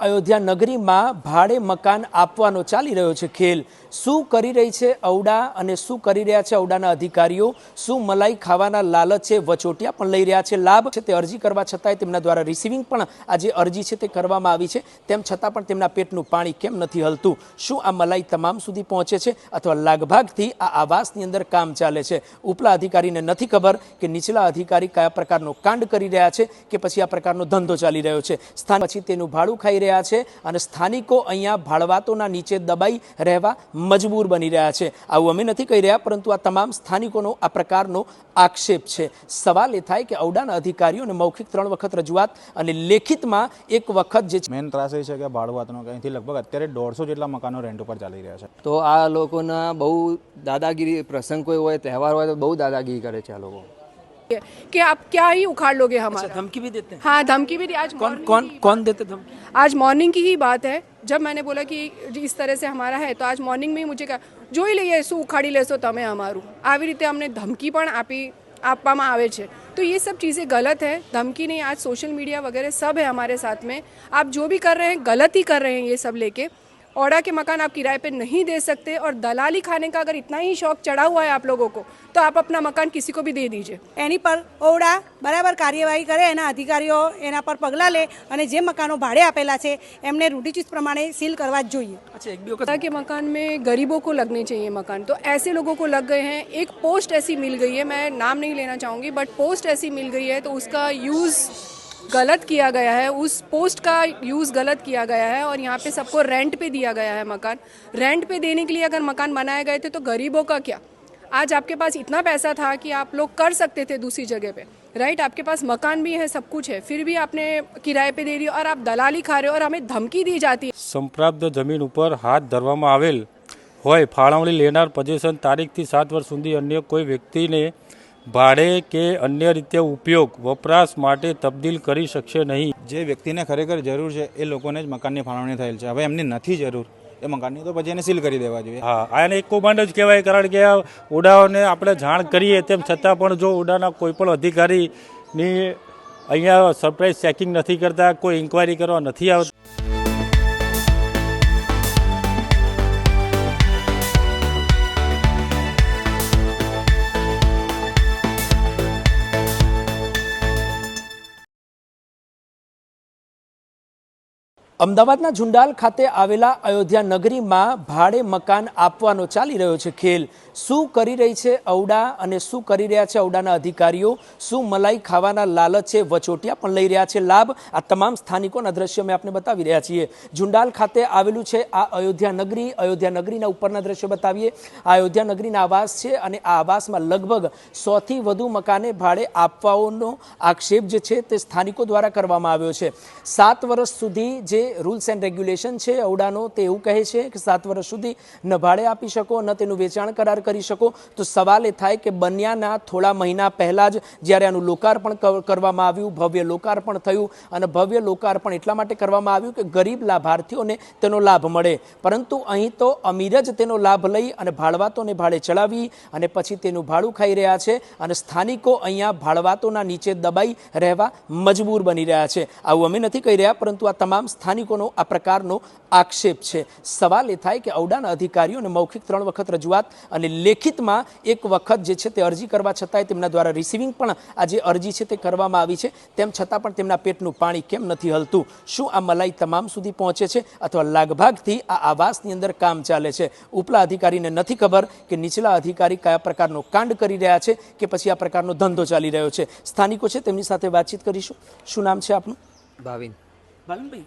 અયોધ્યા નગરીમાં ભાડે મકાન આપવાનો ચાલી રહ્યો છે ખેલ। શું કરી રહી છે ઔડા અને શું કરી રહ્યા છે ઔડાના અધિકારીઓ? શું મલાઈ ખાવાના લાલચે વચોટિયા પણ લઈ રહ્યા છે લાભ છે? તે અરજી કરવા છતાંય તેમના દ્વારા રિસીવિંગ પણ આ જે અરજી છે તે કરવામાં આવી છે, તેમ છતાં પણ તેમના પેટનું પાણી કેમ નથી હલતું? શું આ મલાઈ તમામ સુધી પહોંચે છે અથવા લાગભાગથી આ આવાસની અંદર કામ ચાલે છે? ઉપલા અધિકારીને નથી ખબર કે નીચલા અધિકારી કયા પ્રકારનો કાંડ કરી રહ્યા છે કે પછી આ પ્રકારનો ધંધો ચાલી રહ્યો છે? સ્થાન પછી તેનું ભાડું ખાઈ રહ્યા છે અને સ્થાનિકો અહીંયા ભાડવાતોના નીચે દબાઈ રહેવા મજબૂર બની રહ્યા છે। આવું અમે નથી કહી રહ્યા, પરંતુ આ તમામ સ્થાનિકોનો આ પ્રકારનો આક્ષેપ છે। સવાલ એ થાય કે ઔડાના અધિકારીઓને મૌખિક 3 વખત રજૂઆત અને લેખિતમાં એક વખત જે મેન ત્રાસ એ છે કે ભાડવાતનો અહીંથી લગભગ અત્યારે 150 જેટલા મકાનો રેન્ટ ઉપર ચાલી રહ્યા છે। તો આ લોકોના બહુ દાદાગીરી, પ્રસંગ કોઈ હોય, તહેવાર હોય તો બહુ દાદાગીરી કરે છે આ લોકો कि आप क्या ही उखाड़ लोगे हमारा। धमकी भी देते हैं? हाँ, धमकी भी दी। आज कौन देते धमकी? आज मॉर्निंग की ही बात है, जब मैंने बोला कि इस तरह से हमारा है, तो आज मॉर्निंग में ही मुझे कहा જોઈ લઈએ શું ઉખાડી લેશો તમે અમારું, આવી રીતે અમને ધમકી પણ આપવામાં આવે છે। तो ये सब चीज़ें गलत है। धमकी नहीं, आज सोशल मीडिया वगैरह सब है हमारे साथ में। आप जो भी कर रहे हैं गलत ही कर रहे हैं। ये सब लेके औड़ा के मकान आप किराए पे नहीं दे सकते, और दलाली खाने का अगर इतना ही शौक चढ़ा हुआ है आप लोगों को, तो आप अपना मकान किसी को भी दे दीजिए। એની પર ઓરડા બરાબર કાર્યવાહી કરે, એના અધિકારીઓ એના પર પગલાં લે અને જે મકાનો ભાડે આપેલા છે એમને રૂઢિચુસ્ત પ્રમાણે સીલ કરવા જ જોઈએ। अच्छा, एक भी वक्त के मकान में गरीबों को लगने चाहिए मकान, तो ऐसे लोगों को लग गए हैं। एक पोस्ट ऐसी मिल गई है, मैं नाम नहीं लेना चाहूँगी, बट पोस्ट ऐसी मिल गई है तो उसका यूज़ गलत किया गया है, उस पोस्ट का यूज़ गलत किया गया है, और यहाँ पे सबको रेंट पे दिया गया है मकान। रेंट पे देने के लिए अगर मकान बनाए गए थे तो गरीबों का क्या? आज आपके पास इतना पैसा था कि आप लोग कर सकते थे दूसरी जगह पे, राइट? आपके पास मकान भी है, सब कुछ है, फिर भी आपने किराए पे दे रही हो और आप दलाली खा रहे हो, और हमें धमकी दी जाती है। संप्राप्त जमीन पर हाथ धरवामां आवेल होय फाळवणी लेनार पोजेशन तारीखથી 7 વર્ષ સુધી अन्य कोई व्यक्तिने ભાડે કે અન્ય રીતે ઉપયોગ વપરાશ માટે તબદીલ કરી શકશે નહીં। જે વ્યક્તિને ખરેખર જરૂર છે એ લોકોને જ મકાનની ફાળવણી થયેલ છે। હવે એમને નથી જરૂર એ મકાનની, તો પછી એને સીલ કરી દેવા જોઈએ। હા, આને એક કૌભાંડ જ કહેવાય, કારણ કે ઉડાઓને આપણે જાણ કરીએ તેમ છતાં પણ જો ઉડાના કોઈ પણ અધિકારીની અહીંયા સરપ્રાઇઝ ચેકિંગ નથી કરતા, કોઈ ઇન્કવાયરી કરવા નથી આવતા। અમદાવાદના ઝુંડાલ ખાતે આવેલા અયોધ્યા નગરીમાં ભાડે મકાન આપવાનો ચાલી રહ્યો છે ખેલ। શું કરી રહી છે ઔડા અને શું કરી રહ્યા છે ઔડાના અધિકારીઓ? શું મલાઈ ખાવાના લાલચે વચોટિયા પણ લઈ રહ્યા છે લાભ? આ તમામ સ્થાનિકોના દ્રશ્યો અમે આપને બતાવી રહ્યા છીએ। ઝુંડાલ ખાતે આવેલું છે આ અયોધ્યા નગરી। અયોધ્યા નગરીના ઉપરના દ્રશ્યો બતાવીએ। આ અયોધ્યા નગરીના આવાસ છે અને આ આવાસમાં લગભગ 100થી વધુ મકાને ભાડે આપવાનો આક્ષેપ જે છે તે સ્થાનિકો દ્વારા કરવામાં આવ્યો છે। 7 વર્ષ સુધી જે રૂલ્સ એન્ડ રેગ્યુલેશન છે ઔડાનો તે એવું કહે છે કે 7 વર્ષ સુધી ન ભાડે આપી શકો, ન તેનું વેચાણ કરાર કરી શકો। તો સવાલ એ થાય કે બન્યાના થોડા મહિના પહેલાં જ જ્યારે આનું લોકાર્પણ કરવામાં આવ્યું, ભવ્ય લોકાર્પણ થયું, અને ભવ્ય લોકાર્પણ એટલા માટે કરવામાં આવ્યું કે ગરીબ લાભાર્થીઓને તેનો લાભ મળે, પરંતુ અહીં તો અમીર જ તેનો લાભ લઈ અને ભાડવાતોને ભાડે ચડાવી અને પછી તેનું ભાડું ખાઈ રહ્યા છે, અને સ્થાનિકો અહીંયા ભાડવાતોના નીચે દબાઈ રહેવા મજબૂર બની રહ્યા છે। આવું અમે નથી કહી રહ્યા, પરંતુ આ તમામ સ્થાનિકોનો આ પ્રકારનો આક્ષેપ છે। સવાલ એ થાય કે ઔડાના અધિકારીઓને મૌખિક 3 વખત રજૂઆત અને લેખિતમાં એક વખત જે છે તે અરજી કરવા છતાંય તેમના દ્વારા રિસીવિંગ પણ આ જે અરજી છે તે કરવામાં આવી છે, તેમ છતાં પણ તેમના પેટનું પાણી કેમ નથી હલતું? શું આ મલાઈ તમામ સુધી પહોંચે છે અથવા લાગભાગથી આ આવાસની અંદર કામ ચાલે છે? ઉપલા અધિકારીને નથી ખબર કે નીચલા અધિકારી કયા પ્રકારનો કાંડ કરી રહ્યા છે કે પછી આ પ્રકારનો ધંધો ચાલી રહ્યો છે? સ્થાનિકો છે, તેમની સાથે વાતચીત કરીશું। શું નામ છે આપનું? ભાવિન। ભાવિનભાઈ,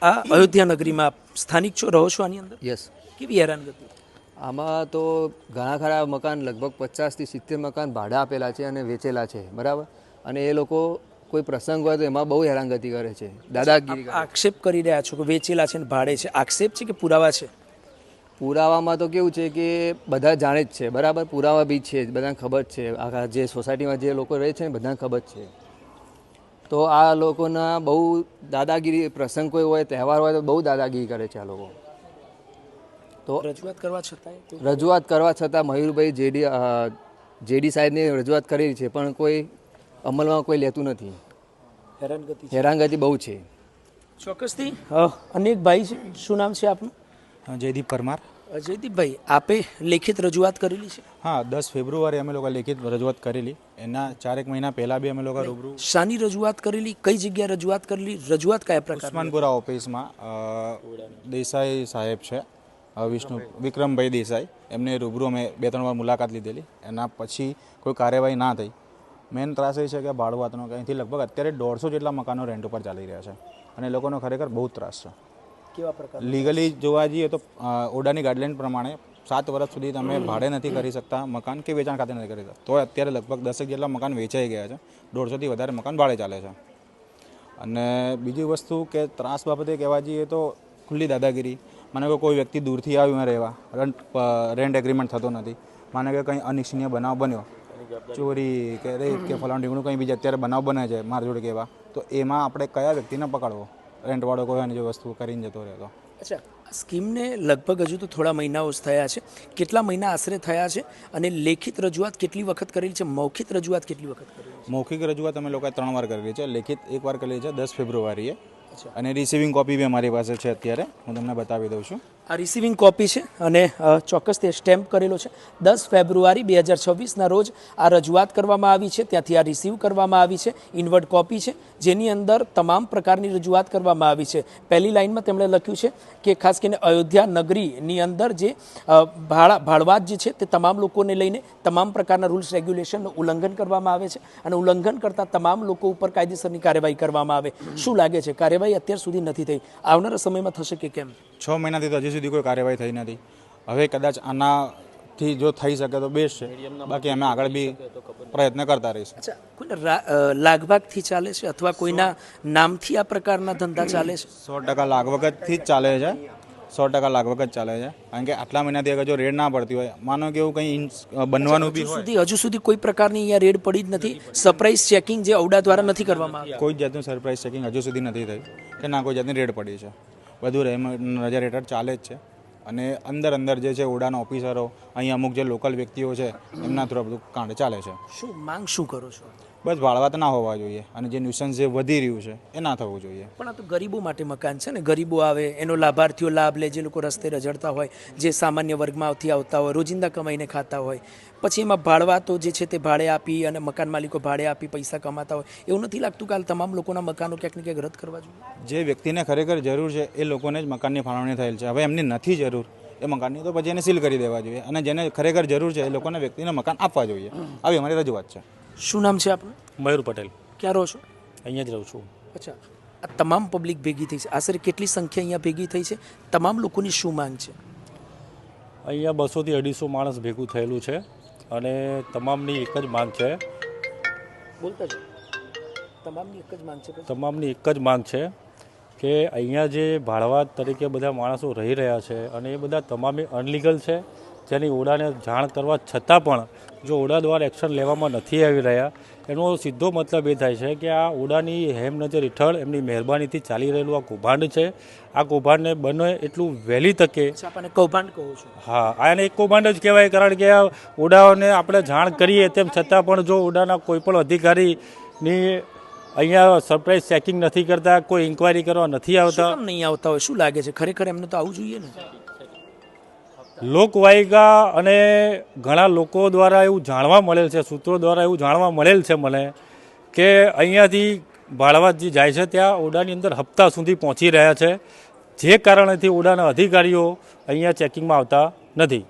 આ અયોધ્યા નગરીમાં સ્થાનિક છો, રહો છો આની અંદર? યસ। કેવી હેરાનગતિ? આમાં તો ઘણા ખરા મકાન, લગભગ 50થી 70 મકાન ભાડા આપેલા છે અને વેચેલા છે, બરાબર? અને એ લોકો કોઈ પ્રસંગ હોય તો એમાં બહુ હેરાનગતિ કરે છે, દાદાગીરી કરે છે। આક્ષેપ કરી રહ્યા છો કે વેચેલા છે ને ભાડે છે, આક્ષેપ છે કે પુરાવા છે? પુરાવામાં તો કેવું છે કે બધા જાણે જ છે, બરાબર? પુરાવા બી છે, બધાને ખબર છે, આખા જે સોસાયટીમાં જે લોકો રહે છે ને બધાને ખબર છે। તો આ લોકોના બહુ દાદાગીરી, પ્રસંગ કોઈ હોય, તહેવાર હોય તો બહુ દાદાગીરી કરે છે આ લોકો। તો રજૂઆત કરવા છતાં મયુરભાઈ જેડી સાહેબને રજૂઆત કરી છે, પણ કોઈ અમલમાં કોઈ લેતું નથી। હેરાનગતિ બહુ છે। ચોક્કસથી અનેક ભાઈ છે, શું નામ છે આપનું? જયદીપ પરમાર. જયદીપભાઈ, આપે લેખિત રજૂઆત કરેલી છે? હા, 10 ફેબ્રુઆરી અમે લોકો લેખિત રજૂઆત કરેલી. એના 4 મહિના પહેલાં બી અમે લોકો રૂબરૂ શાની રજૂઆત કરેલી, કઈ જગ્યાએ રજૂઆત કરેલી, રજૂઆત કયા પ્રકાર? ઉસ્માનપુરા ઓફિસમાં દેસાઈ સાહેબ છે, વિક્રમભાઈ દેસાઈ, એમને રૂબરૂ અમે 2-3 વાર મુલાકાત લીધેલી. એના પછી કોઈ કાર્યવાહી ના થઈ. મેન ત્રાસ એ છે કે ભાડુઆતનો અહીંથી લગભગ અત્યારે 150 જેટલા મકાનો રેન્ટ ઉપર ચાલી રહ્યા છે અને એ લોકોનો ખરેખર બહુ ત્રાસ છે. કેવા પ્રકાર? લીગલી જોવા જઈએ તો ઓડાની ગાઈડલાઇન પ્રમાણે 7 વર્ષ સુધી તમે ભાડે નથી કરી શકતા મકાન કે વેચાણ ખાતે નથી કરી શકતા. તો અત્યારે લગભગ 10 જેટલા મકાન વેચાઈ ગયા છે, 150થી વધારે મકાન ભાડે ચાલે છે. અને બીજી વસ્તુ કે ત્રાસ બાબતે કહેવા જઈએ તો ખુલ્લી દાદાગીરી. માને કે કોઈ વ્યક્તિ દૂરથી આવ્યું રહેવા, રેન્ટ એગ્રીમેન્ટ થતો નથી, માને કે કંઈ અનિચ્છનીય બનાવ બન્યો, ચોરી કે રેપ કે ફલાણું ઢીંગણું કંઈ બીજા અત્યારે બનાવ બને છે મારા જોડે કહેવા, તો એમાં આપણે કયા વ્યક્તિને પકડવો? રેન્ટવાળો કોઈ એની જે વસ્તુ કરીને જતો રહેતો. અચ્છા, સ્કીમને લગભગ હજુ તો થોડા મહિનાઓ જ થયા છે, કેટલા મહિના આશરે થયા છે અને લેખિત રજૂઆત કેટલી વખત કરેલી છે, મૌખિક રજૂઆત કેટલી વખત કરેલી છે? મૌખિક રજૂઆત અમે લોકોએ 3 વાર કરેલી છે, લેખિત 1 વાર કરેલી છે 10 ફેબ્રુઆરીએ, અને રિસીવિંગ કોપી બી અમારી પાસે છે. અત્યારે હું તમને બતાવી દઉં છું. આ રિસીવિંગ કોપી છે અને ચોક્કસ તે સ્ટેમ્પ કરેલો છે. 10 ફેબ્રુઆરી 2026ના રોજ આ રજૂઆત કરવામાં આવી છે, ત્યાંથી આ રિસીવ કરવામાં આવી છે. ઇનવર્ડ કોપી છે જેની અંદર તમામ પ્રકારની રજૂઆત કરવામાં આવી છે. પહેલી લાઇનમાં તેમણે લખ્યું છે કે ખાસ કરીને અયોધ્યા નગરીની અંદર જે ભાડવાત જે છે તે તમામ લોકોને લઈને તમામ પ્રકારના રૂલ્સ રેગ્યુલેશનનું ઉલ્લંઘન કરવામાં આવે છે અને ઉલ્લંઘન કરતા તમામ લોકો ઉપર કાયદેસરની કાર્યવાહી કરવામાં આવે. શું લાગે છે, કાર્યવાહી અત્યાર સુધી નથી થઈ, આવનારા સમયમાં થશે કે કેમ? 6 મહિનાથી તો હજી સુધી કોઈ કાર્યવાહી થઈ નથી. હવે કદાચ આનાથી જો થઈ શકે તો બેસ્ટ છે, બાકી અમે આગળ બી પ્રયત્ન કરતા રહીશું. અચ્છા, કોઈના લાગભાગથી ચાલે છે અથવા કોઈના નામથી આ પ્રકારના ધંધા ચાલે છે? 100% લાગવગતથી જ ચાલે છે, 100% લાગવગત ચાલે છે. કારણ કે આટલા મહિનાથી અગર જો રેડ ના પડતી હોય, માનો કે એવું કંઈ બનવાનું બી હોય, હજુ સુધી કોઈ પ્રકારની અહીંયા રેડ પડી જ નથી. સરપ્રાઇઝ ચેકિંગ જે ઔડા દ્વારા નથી કરવામાં આવ્યું, કોઈ જાતનું સરપ્રાઇઝ ચેકિંગ હજુ સુધી નથી થયું કે ના કોઈ જાતની રેડ પડી છે. બધું નજર હેઠળ ચાલે જ છે. અને અંદર જે છે ઓડાના ઓફિસરો, અહીં અમુક જે લોકલ વ્યક્તિઓ છે એમના થ્રુ બધું કાંડ ચાલે છે. શું માંગ શું કરો છો? બસ ભાડવાત ના હોવા જોઈએ અને જે ન્યુસન્સ જે વધી રહ્યું છે એ ના થવું જોઈએ. પણ આ તો ગરીબો માટે મકાન છે ને, ગરીબો આવે એનો લાભાર્થીઓ લાભ લે, જે લોકો રસ્તે રઝળતા હોય, જે સામાન્ય વર્ગમાંથી આવતા હોય, રોજિંદા કમાઈને ખાતા હોય, પછી એમાં ભાડવાતો જે છે તે ભાડે આપી અને મકાન માલિકો ભાડે આપી પૈસા કમાતા હોય. એવું નથી લાગતું કે આ તમામ લોકોના મકાનો ક્યાંક ને ક્યાંક રદ કરવા જોઈએ? જે વ્યક્તિને ખરેખર જરૂર છે એ લોકોને જ મકાનની ફાળવણી થયેલ છે. હવે એમને નથી જરૂર એ મકાનની, તો પછી એને સીલ કરી દેવા જોઈએ અને જેને ખરેખર જરૂર છે એ લોકોને વ્યક્તિને મકાન આપવા જોઈએ. આવી અમારી રજૂઆત છે. શું નામ છે આપનું? મયુર પટેલ. ક્યાં રહો છો? અહીંયા જ રહું છું. અચ્છા, આ તમામ પબ્લિક ભેગી થઈ છે, આશરે કેટલી સંખ્યા અહીંયા ભેગી થઈ છે? તમામ લોકોની શું માંગ છે? અહીંયા 200 થી 250 માણસ ભેગું થયેલું છે અને તમામની એક જ માંગ છે. બોલતા છો. તમામની એક જ માંગ છે. તમામની એક જ માંગ છે કે અહીંયા જે ભાડવાત તરીકે બધા માણસો રહી રહ્યા છે અને એ બધા તમામે અનલીગલ છે, જેની ઓડાને જાણ કરવા છતાં પણ જો ઓડા દ્વારા એક્શન લેવામાં નથી આવી રહ્યા, એનો સીધો મતલબ એ થાય છે કે આ ઓડાની હેમનજર હેઠળ એમની મહેરબાનીથી ચાલી રહેલું આ કૌભાંડ છે. આ કૌભાંડને બને એટલું વહેલી તકે, આપણે કૌભાંડ કહો છો? હા, આને એક કૌભાંડ જ કહેવાય. કારણ કે આ ઓડાઓને આપણે જાણ કરીએ તેમ છતાં પણ જો ઓડાના કોઈ પણ અધિકારીની અહીંયા સરપ્રાઇઝ ચેકિંગ નથી કરતા, કોઈ ઇન્કવાયરી કરવા નથી આવતા. કેમ નહીં આવતા હોય? શું લાગે છે, ખરેખર એમને તો આવવું જોઈએ ને? લોકવાયકા અને ઘણા લોકો દ્વારા એવું જાણવા મળેલ છે, સૂત્રો દ્વારા એવું જાણવા મળેલ છે મને કે અહીંયાથી ભાડવાત જે જાય છે ત્યાં ઓડાની અંદર હપ્તા સુધી પહોંચી રહ્યા છે, જે કારણેથી ઓડાના અધિકારીઓ અહીંયા ચેકિંગમાં આવતા નથી.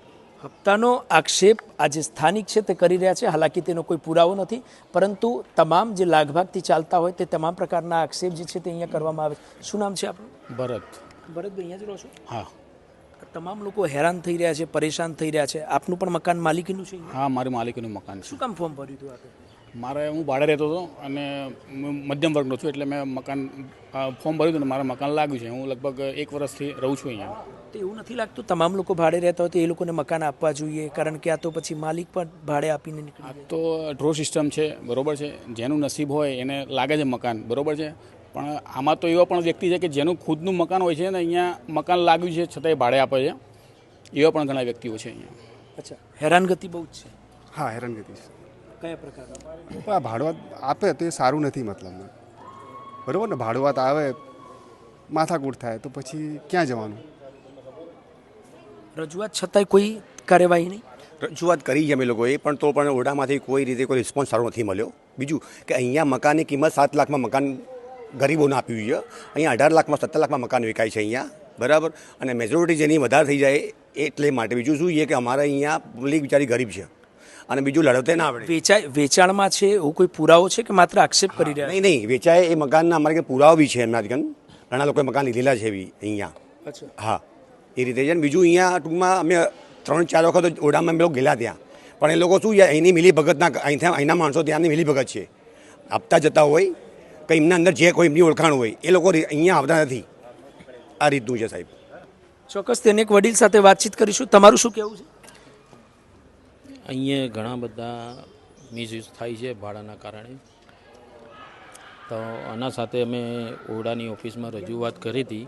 હપ્તાનો આક્ષેપ આજે સ્થાનિક છે તે કરી રહ્યા છે. હાલાકી તેનો કોઈ પુરાવો નથી, પરંતુ તમામ જે લાગભાગથી ચાલતા હોય તે તમામ પ્રકારના આક્ષેપ જે છે તે અહીંયા કરવામાં આવે છે. શું નામ છે આપણું? ભરત. ભરતભાઈ, અહીંયા જ રહો છો? હા. તમામ લોકો હેરાન થઈ રહ્યા છે, પરેશાન થઈ રહ્યા છે. આપનું પણ મકાન માલિકીનું છે? હા, મારી માલિકીનું મકાન છે. શું કામ ફોર્મ ભર્યું હતું આપે? હું ભાડે રહેતો હતો અને મધ્યમ વર્ગનો છું, એટલે મેં મકાન ફોર્મ ભર્યું હતું અને મારે મકાન લાગ્યું છે. હું લગભગ 1 વર્ષથી રહું છું અહીંયા. તો એવું નથી લાગતું તમામ લોકો ભાડે રહેતા હોય તો એ લોકોને મકાન આપવા જોઈએ? કારણ કે આ તો પછી માલિક પણ ભાડે આપીને નીકળી જાય. તો ડ્રો સિસ્ટમ છે, બરોબર છે. જેનું નસીબ હોય એને લાગે છે મકાન, બરોબર છે. પણ આમાં તો એવા પણ વ્યક્તિ છે કે જેનું ખુદનું મકાન હોય છે ને અહીંયા મકાન લાગ્યું છે છતાંય ભાડે આપે છે. એવા પણ ઘણા વ્યક્તિઓ છે અહીંયા. અચ્છા, હેરાનગતિ બહુ જ છે. હા, હેરાનગતિ છે. કયા પ્રકારના? આ ભાડવાત આપે તો એ સારું નથી, મતલબ બરાબર ને. ભાડવાત આવે માથાકૂટ થાય તો પછી ક્યાં જવાનું? રજૂઆત છતાંય કોઈ કાર્યવાહી નહીં. રજૂઆત કરી છે અમે લોકોએ, પણ તો પણ ઓરડામાંથી કોઈ રીતે કોઈ રિસ્પોન્સ સારો નથી મળ્યો. બીજું કે અહીંયા મકાનની કિંમત 7 લાખમાં મકાન ગરીબોને આપ્યું છે. અહીંયા 18 લાખમાં 17 લાખમાં મકાન વેચાય છે અહીંયા, બરાબર. અને મેજોરિટી જેની વધારે થઈ જાય એટલે માટે. બીજું શું છે કે અમારે અહીંયા પબ્લિક બિચારી ગરીબ છે અને બીજું લડતે ના આવડે. વેચાણમાં છે એવું કોઈ પુરાવો છે કે માત્ર આક્ષેપ કરી રહ્યા? નહીં, વેચાય એ મકાનના અમારે કંઈ પુરાવો બી છે એમના ઘણા લોકોએ મકાન લીધેલા છે એવી અહીંયા. હા, એ રીતે છે. બીજું અહીંયા ટૂંકમાં અમે 3-4 વખત ઓરડામાં અમે લોકો ગયેલા ત્યાં, પણ એ લોકો શું છે અહીંની મિલીભગતના અહીંના માણસો ત્યાંની મિલીભગત છે, આપતા જતા હોય કંઈ એમના અંદર જે કોઈ એમની ઓળખાણ હોય એ લોકો અહીંયા આવતા નથી. આ રીતનું છે સાહેબ. ચોક્કસ તેને એક વડીલ સાથે વાતચીત કરીશું. તમારું શું કહેવું છે? અહીંયા ઘણા બધા મિસયુઝ થાય છે ભાડાના કારણે. તો આના સાથે અમે ઓરડાની ઓફિસમાં રજૂઆત કરી હતી,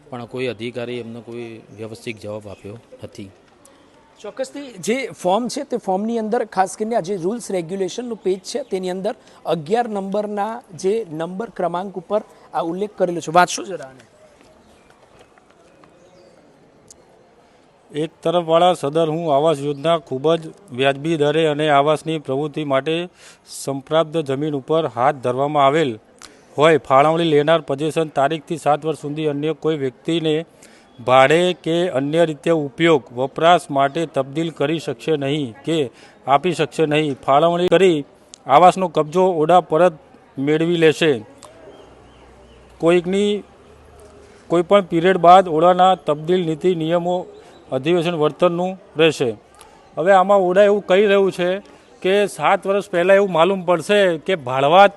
પણ કોઈ અધિકારી એમને કોઈ વ્યવસ્થિત જવાબ આપ્યો નથી. ચોક્કસથી જે ફોર્મ છે તે ફોર્મની અંદર ખાસ કરીને આ જે રૂલ્સ રેગ્યુલેશનનું પેજ છે તેની અંદર 11 નંબરના જે નંબર ક્રમાંક ઉપર આ ઉલ્લેખ કરેલો છે. વાંચશો જરા આને. એક તરફવાળા સદર હું આવાસ યોજના ખૂબ જ વ્યાજબી દરે અને આવાસની પ્રવૃત્તિ માટે સંપ્રાપ્ત જમીન ઉપર હાથ ધરવામાં આવેલ હોય ફાળવણી લેનાર પોઝેશન તારીખથી 7 વર્ષ સુધી અન્ય કોઈ વ્યક્તિને ભાડે કે અન્ય રીતે ઉપયોગ વપરાશ માટે તબદીલ કરી શકશે નહીં કે આપી શકશે નહીં. ફાળવણી કરી આવાસનો કબજો ઓરડા પરત મેળવી લેશે. કોઈપણ પીરિયડ બાદ ઓરડાના તબદીલ નીતિ નિયમો અધિવેશન વર્તનનું રહેશે. હવે આમાં ઓરડા એવું કહી રહ્યું છે કે 7 વર્ષ પહેલાં એવું માલુમ પડશે કે ભાડવાત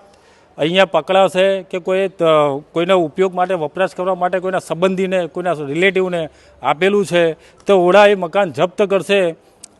અહીંયા પકડાશે કે કોઈના ઉપયોગ માટે વપરાશ કરવા માટે કોઈના સંબંધીને કોઈના રિલેટિવને આપેલું છે તો ઓરડા એ મકાન જપ્ત કરશે.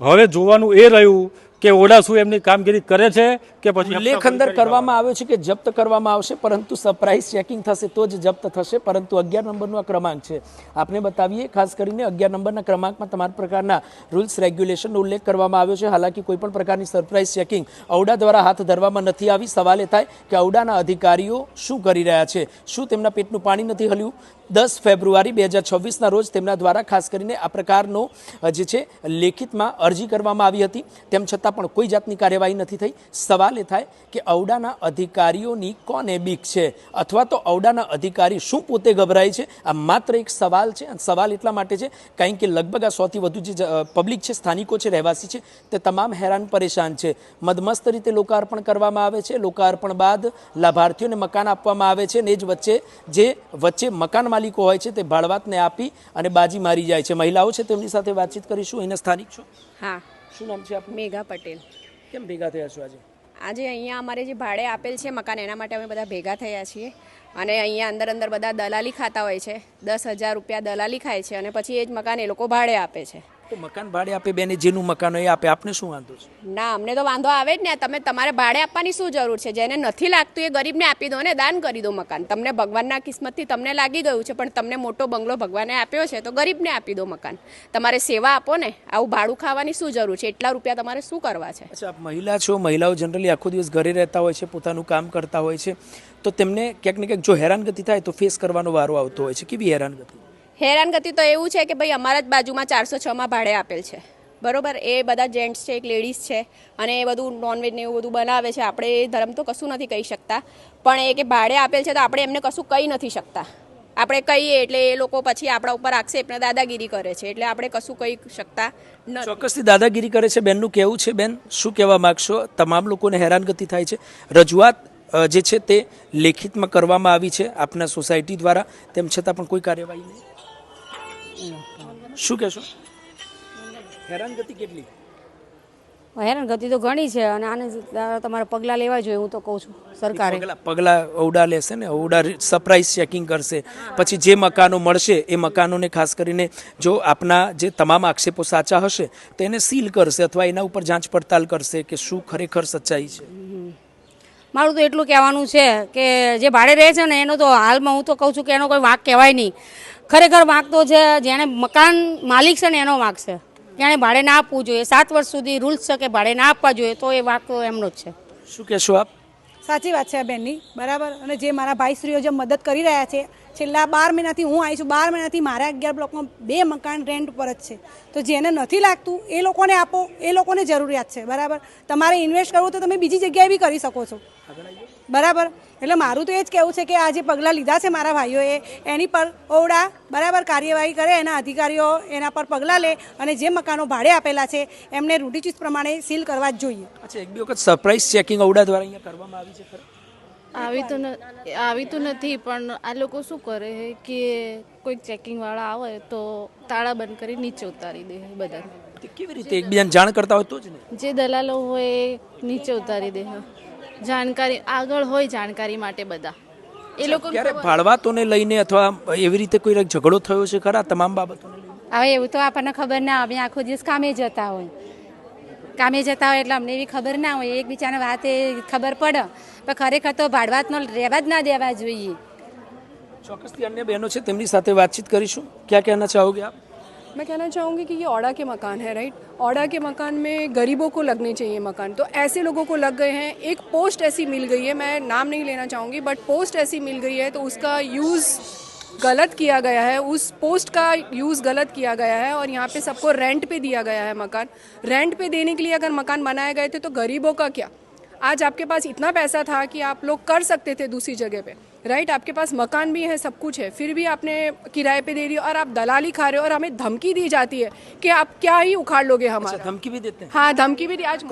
હવે જોવાનું એ રહ્યું કે ઓરડા શું એમની કામગીરી કરે છે કે પછી ઉલ્લેખ અંદર કરવામાં આવ્યો છે કે જપ્ત કરવામાં આવશે, પરંતુ સરપ્રાઇઝ ચેકિંગ થશે તો જ જપ્ત થશે. પરંતુ 11 નંબરનો આ ક્રમાંક છે, આપને બતાવીએ. ખાસ કરીને 11 નંબરના ક્રમાંકમાં તમામ પ્રકારના રૂલ્સ રેગ્યુલેશનનો ઉલ્લેખ કરવામાં આવ્યો છે. હાલાકી કોઈપણ પ્રકારની સરપ્રાઇઝ ચેકિંગ ઔડા દ્વારા હાથ ધરવામાં નથી આવી. સવાલ એ થાય કે ઔડાના અધિકારીઓ શું કરી રહ્યા છે? શું તેમના પેટનું પાણી નથી હલ્યું? 10 ફેબ્રુઆરી 2026ના રોજ તેમના દ્વારા ખાસ કરીને આ પ્રકારનો જે છે લેખિતમાં અરજી કરવામાં આવી હતી, તેમ છતાં પણ કોઈ જાતની કાર્યવાહી નથી થઈ. સવાલ એ થાય કે ઔડાના અધિકારીઓની કોને બીક છે, અથવા તો ઔડાના અધિકારી શું પોતે ગભરાય છે? આ માત્ર એક સવાલ છે. સવાલ એટલા માટે છે કારણ કે લગભગ આ 100થી વધુ જે પબ્લિક છે, સ્થાનિકો છે, રહેવાસી છે, તે તમામ હેરાન પરેશાન છે. મદમસ્ત રીતે લોકાર્પણ કરવામાં આવે છે. લોકાર્પણ બાદ લાભાર્થીઓને મકાન આપવામાં આવે છે ને જ વચ્ચે મકાન માલિકો હોય છે તે ભાડવાતને આપી અને બાજી મારી જાય છે. મહિલાઓ છે તેમની સાથે વાતચીત કરીશું. અહીંના સ્થાનિક છો? હા. શું નામ છે આપનું? મેઘા પટેલ. કેમ ભેગા થયા છો આજે? આજે અહીંયા અમારે જે ભાડે આપેલ છે મકાન, એના માટે અમે બધા ભેગા થયા છીએ. અને અહીંયા અંદર બધા દલાલી ખાતા હોય છે. 10,000 રૂપિયા દલાલી ખાય છે અને પછી એ જ મકાન એ લોકો ભાડે આપે છે. તો મકાન ભાડે આપે બેને, જેનું મકાન હોય એ આપે, આપને શું વાંધો છે? ના, અમને તો વાંધો આવે જ ને. તમારે ભાડે આપવાની શું જરૂર છે? જેને નથી લાગતું એ ગરીબને આપી દો ને, દાન કરી દો મકાન. તમને ભગવાનના કિસ્મતથી તમને લાગી ગયું છે, પણ તમને મોટો બંગલો ભગવાને આપ્યો છે તો ગરીબને આપી દો મકાન. તમારે સેવા આપો ને. આવું ભાડું ખાવાની શું જરૂર છે? એટલા રૂપિયા તમારે શું કરવા છે? અચ્છા, આપ મહિલા છો. મહિલાઓ જનરલી આખો દિવસ ઘરે રહેતા હોય છે, પોતાનું કામ કરતા હોય છે, તો તેમને ક્યાંક ને ક્યાંક જો હેરાનગતિ થાય તો ફેસ કરવાનો વારો આવતો હોય છે. કેવી હેરાનગતિ? હેરાનગતિ તો એવું છે કે ભાઈ અમારા જ બાજુમાં 406માં ભાડે આપેલ છે, બરોબર. એ બધા જેન્ટ્સ છે, એક લેડીઝ છે, અને એ બધું નોનવેજ ને એવું બધું બનાવે છે. આપણે એ ધર્મ તો કશું નથી કહી શકતા, પણ એ કે ભાડે આપેલ છે તો આપણે એમને કશું કહી નથી શકતા. આપણે કહીએ એટલે એ લોકો પછી આપણા ઉપર આક્ષેપ ને દાદાગીરી કરે છે, એટલે આપણે કશું કહી શકતા નથી. ચોક્કસથી દાદાગીરી કરે છે. બેનનું કહેવું છે. બેન, શું કહેવા માગશો? તમામ લોકોને હેરાનગતિ થાય છે. રજૂઆત જે છે તે લેખિતમાં કરવામાં આવી છે આપના સોસાયટી દ્વારા, તેમ છતાં પણ કોઈ કાર્યવાહી નહીં. શું કહેશો? હેરાનગતિ કેટલી? હેરાનગતિ તો ઘણી છે અને આને તમારે પગલાં લેવા જોઈએ. હું તો કહું છું સરકારે પગલાં ઔડા લેશે ને, ઔડા સરપ્રાઇઝ ચેકિંગ કરશે. પછી જે મકાનો મળશે એ મકાનોને ખાસ કરીને જો આપના જે તમામ આક્ષેપો સાચા હશે તો એને સીલ કરશે અથવા એના ઉપર જાંચ પડતાલ કરશે કે શું ખરેખર સચ્ચાઈ છે. મારું તો એટલું કહેવાનું છે કે જે ભાડે રહે છે ને એનો તો હાલમાં હું તો કહું છું કે એનો કોઈ વાંક કહેવાય નહીં. ખરેખર વાંક તો છે જેણે મકાન માલિક છે ને એનો વાંક છે. જેણે ભાડે ના આપવું જોઈએ. 7 વર્ષ સુધી રૂલ્સ છે કે ભાડે ના આપવા જોઈએ, તો એ વાંક તો એમનો જ છે. શું કહેશો આપ? સાચી વાત છે આ બેનની, બરાબર. અને જે મારા ભાઈશ્રીઓ જે મદદ કરી રહ્યા છે છેલ્લા 12 મહિનાથી હું આવી છું, 12 મહિનાથી મારા 11 બ્લોકમાં 2 મકાન રેન્ટ પર જ છે. તો જેને નથી લાગતું એ લોકોને આપો, એ લોકોને જરૂરિયાત છે, બરાબર. તમારે ઇન્વેસ્ટ કરવું તો તમે બીજી જગ્યાએ બી કરી શકો છો, બરાબર. એટલે મારું તો એ જ કહેવું છે કે આ જે પગલાં લીધા છે મારા ભાઈઓએ એની પર ઓરડા બરાબર કાર્યવાહી કરે, એના અધિકારીઓ એના પર પગલાં લે અને જે મકાનો ભાડે આપેલા છે એમને રૂઢિચુસ્ત પ્રમાણે સીલ કરવા જ જોઈએ. અચ્છા, એક બે વખત સરપ્રાઇઝ ચેકિંગ ઔડા દ્વારા અહીંયા કરવામાં આવી છે ખરા? આવી તો નથી, પણ આ લોકો શું કરે કે કોઈ ચેકિંગવાળા આવે તો તાળા બંધ કરી નીચે ઉતારી દે બધા. કેવી રીતે એકબીજાને જાણ કરતા હોય તો જ ને? જે દલાલો હોય એ નીચે ઉતારી દે. જાણકારી આગળ હોય જાણકારી માટે બધા એ લોકો. ક્યારે ભાડવાતોને લઈને અથવા એવી રીતે કોઈ ઝઘડો થયો છે ખરા તમામ બાબતોને લઈને? હવે એવું તો આપણને ખબર ના આવે, આખો દિવસ કામે જતા હોય એટલે અમને એવી ખબર ના હોય. એકબીજાને વાત એ ખબર પડે, પણ ખરેખર તો ભાડવાતનો રહેવા જ ના દેવા જોઈએ. ચોક્કસથી અન્ય બહેનો છે તેમની સાથે વાતચીત કરીશું. क्या कहना चाहोगे आप? मैं कहना चाहूँगी कि ये औड़ा के मकान है, राइट. औड़ा के मकान में गरीबों को लगने चाहिए मकान, तो ऐसे लोगों को लग गए हैं. एक पोस्ट ऐसी मिल गई है, मैं नाम नहीं लेना चाहूँगी, बट पोस्ट ऐसी मिल गई है तो उसका यूज़ गलत किया गया है, उस पोस्ट का यूज़ गलत किया गया है और यहाँ पे सबको रेंट पे दिया गया है मकान. रेंट पे देने के लिए अगर मकान बनाए गए थे तो गरीबों का क्या. आज आपके पास इतना पैसा था कि आप लोग कर सकते थे दूसरी जगह पे, राइट. आपके पास मकान भी है, सब कुछ है, फिर भी आपने किराए पे दे दिया और आप दलाली खा रहे हो और हमें धमकी दी जाती है कि आप क्या ही उखाड़ लोगे हमारा. धमकी भी देते हैं? हाँ, धमकी भी दी. आज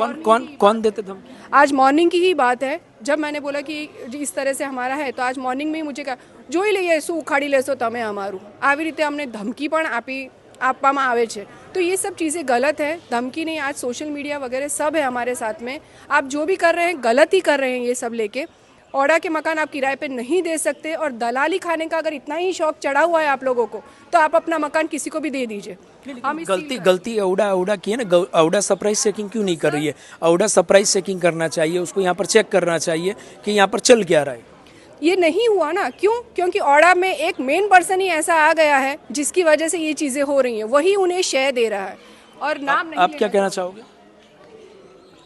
कौन देते धमकी? आज मॉर्निंग की ही बात है, जब मैंने बोला कि इस तरह से हमारा है तो आज मॉर्निंग में ही मुझे कहा જોઈ લઈએ શું ઉખાડી લેશો તમે અમારું. આવી રીતે અમને ધમકી પણ આપવામાં આવે છે. तो ये सब चीज़ें गलत है. धमकी नहीं, आज सोशल मीडिया वगैरह सब है हमारे साथ में. आप जो भी कर रहे हैं गलत ही कर रहे हैं ये सब लेके. औड़ा के मकान आप किराए पे नहीं दे सकते और दलाली खाने का अगर इतना ही शौक चढ़ा हुआ है आप लोगों को तो आप अपना मकान किसी को भी दे दीजिए. हम गलती औड़ा की है ना. औड़ा सरप्राइज चेकिंग क्यों नहीं कर रही है? औड़ा सरप्राइज चेकिंग करना चाहिए, उसको यहाँ पर चेक करना चाहिए कि यहाँ पर चल क्या रहा है. ये नहीं हुआ ना. क्यों? क्योंकि औड़ा में एक मेन पर्सन ही ऐसा आ गया है जिसकी वजह से ये चीज़ें हो रही हैं, वही उन्हें शेयर दे रहा है और नाम नहीं. आप क्या कहना चाहोगे?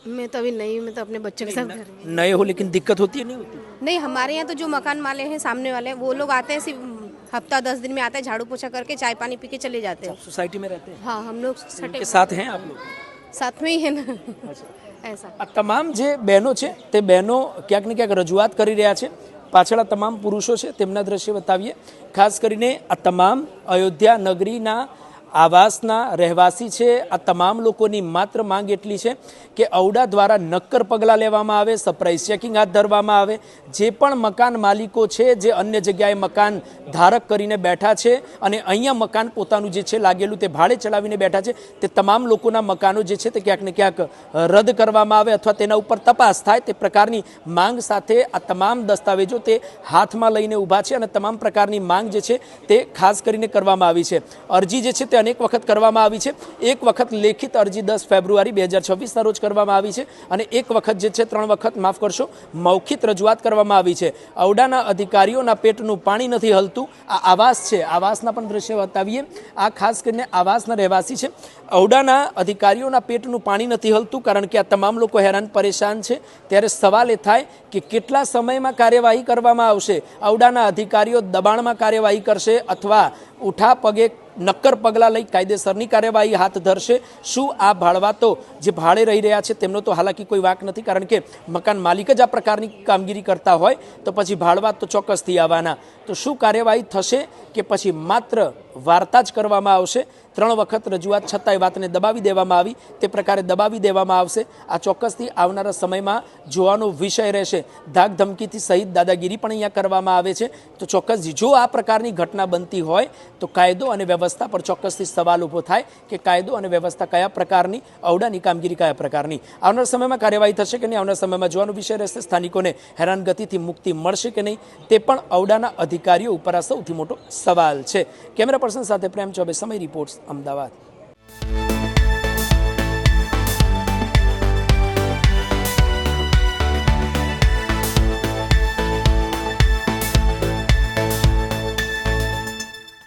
मैं तो अभी नहीं, मैं तो अपने बच्चों के साथ घर में. नए हो लेकिन दिक्कत होती है? नहीं होती? नहीं, हमारे यहाँ तो जो मकान माले हैं सामने वाले वो लोग आते हैं, सिर्फ हफ्ता 10 दिन में आते हैं, झाड़ू पोछा करके चाय पानी पी के चले जाते हैं. सोसाइटी में रहते हैं? हाँ, हम लोग उनके साथ हैं आप लोग? साथ में ही है ना. ऐसा આ તમામ જે બહેનો છે તે બહેનો ક્યાંક ને ક્યાંક રજૂઆત કરી રહ્યા છે. પાછળ આ તમામ પુરુષો છે તેમના દ્રશ્ય બતાવીએ. ખાસ કરીને આ તમામ અયોધ્યા નગરીના આવાસના રહેવાસી છે. આ તમામ લોકોની માત્ર માંગ એટલી છે કે ઔડા દ્વારા નક્કર પગલાં લેવામાં આવે, સરપ્રાઇઝ ચેકિંગ હાથ ધરવામાં આવે. જે પણ મકાન માલિકો છે જે અન્ય જગ્યાએ મકાન ધારક કરીને બેઠા છે અને અહીંયા મકાન પોતાનું જે છે લાગેલું તે ભાડે ચલાવીને બેઠા છે તે તમામ લોકોના મકાનો જે છે તે ક્યાંક ને ક્યાંક રદ કરવામાં આવે અથવા તેના ઉપર તપાસ થાય તે પ્રકારની માંગ સાથે આ તમામ દસ્તાવેજો તે હાથમાં લઈને ઊભા છે અને તમામ પ્રકારની માંગ જે છે તે ખાસ કરીને કરવામાં આવી છે. અરજી જે છે તે અનેક વખત કરવામાં આવી છે. એક વખત લેખિત અરજી 10 ફેબ્રુઆરી 2026ના રોજ કરવામાં આવી છે અને એક વખત જે છે 3 વખત માફ કરશો મૌખિક રજૂઆત કરવામાં આવી છે. ઔડાના અધિકારીઓના પેટનું પાણી નથી હલતું. આ આવાસ છે, આવાસના પણ દ્રશ્ય બતાવીએ. આ ખાસ કરીને આવાસના રહેવાસી છે. ઔડાના અધિકારીઓના પેટનું પાણી નથી હલતું કારણ કે આ તમામ લોકો હેરાન પરેશાન છે. ત્યારે સવાલ એ થાય કે કેટલા સમયમાં કાર્યવાહી કરવામાં આવશે? ઔડાના અધિકારીઓ દબાણમાં કાર્યવાહી કરશે અથવા ઉઠા પગે નક્કર પગલાં લઈ કાયદેસરની કાર્યવાહી હાથ ધરશે? શું આ ભાડવાતો જે ભાડે રહી રહ્યા છે તેમનો તો હાલાકી કોઈ વાક નથી કારણ કે મકાન માલિક જ આ પ્રકારની કામગીરી કરતા હોય તો પછી ભાડવાત તો ચોક્કસથી આવવાના. તો શું કાર્યવાહી થશે કે પછી માત્ર વાર્તા જ કરવામાં આવશે? 3 વખત રજૂઆત છતાંય વાતને દબાવી દેવામાં આવી તે પ્રકારે દબાવી દેવામાં આવશે. આ ચોક્કસથી આવનારા સમયમાં જોવાનો વિષય રહેશે. ધાક ધમકીથી સહિત દાદાગીરી પણ અહીંયા કરવામાં આવે છે. તો ચોક્કસ જો આ પ્રકારની ઘટના બનતી હોય તો કાયદો અને વ્યવસ્થા પર ચોક્કસથી સવાલ ઊભો થાય કે કાયદો અને વ્યવસ્થા કયા પ્રકારની, ઔડાની કામગીરી કયા પ્રકારની. આવનારા સમયમાં કાર્યવાહી થશે કે નહીં, આવનારા સમયમાં જોવાનો વિષય રહેશે. સ્થાનિકોને હેરાનગતિથી મુક્તિ મળશે કે નહીં તે પણ ઔડાના અધિકારીઓ ઉપર આ સૌથી મોટો સવાલ છે. કેમેરા પર્સન સાથે પ્રેમ ચોબે, સમય રિપોર્ટ્સ, અમદાવાદ.